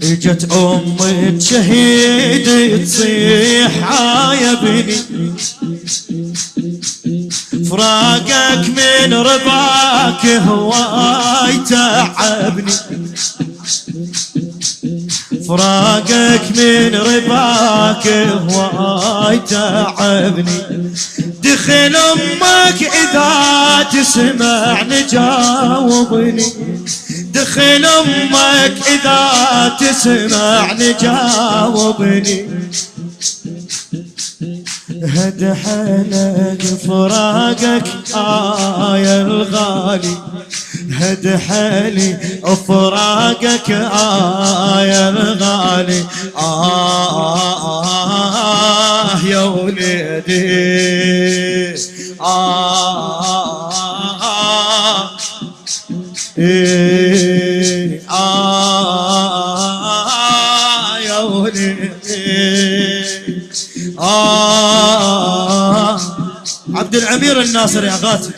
اجت امك شهيد تصيح يا بني، فراقك من رباك هواي تعبني، فراقك من رباك هواي تعبني. دخل امك اذا تسمعني جاوبني، دخل امك اذا تسمعني جاوبني. هد حالك فراقك يا الغالي، هد حالي فراقك يا الغالي. يا وليدي يا وليدي. عبد الأمير الناصر يا غاتب.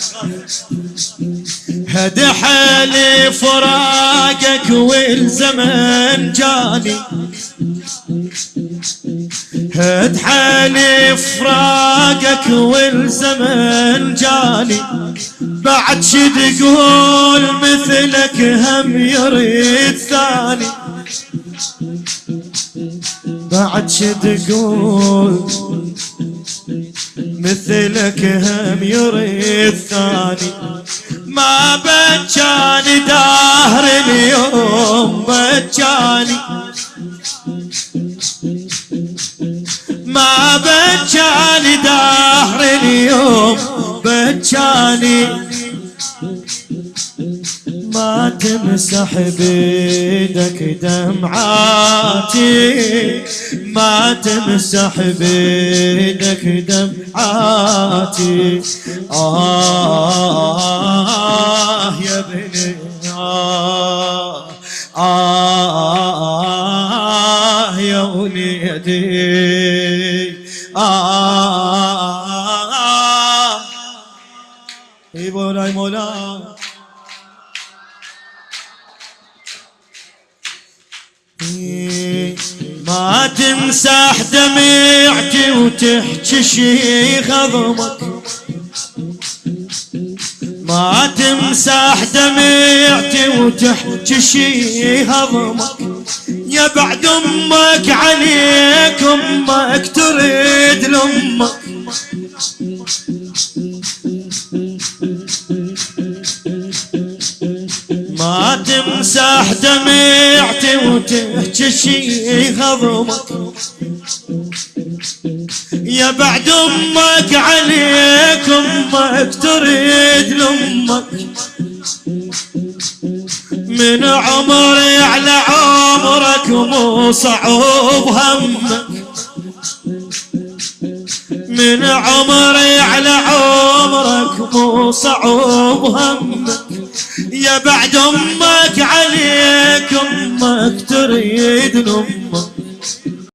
هد حالي فراقك والزمن جاني، هد حالي فراقك والزمن جاني. بعد شي تقول مثلك هم يريد ثاني، بعد شي تقول مثلك هم يريد ثاني. ما بجاني دهر اليوم بجاني، ما بجاني دهر اليوم بجاني. ما تمسح بيدك دمعاتي، ما تمسح بيدك دمعاتي. يا بني يا وليدي. اي مولاي مولاي. ما تمسح دمعتي وتحكي شي خضمك، ما تمسح دمعتي وتحكي شي هضمك. يا بعد امك عليك امك تريد لامك، ما تمسح دمعتي وتحكي شي هضمك. يا بعد امك عليك امك تريد لامك. من عمري على عمرك مو صعوب همك، من عمري على عمرك مو صعوب همك. يا بعد امك عليك امك تريد لامك.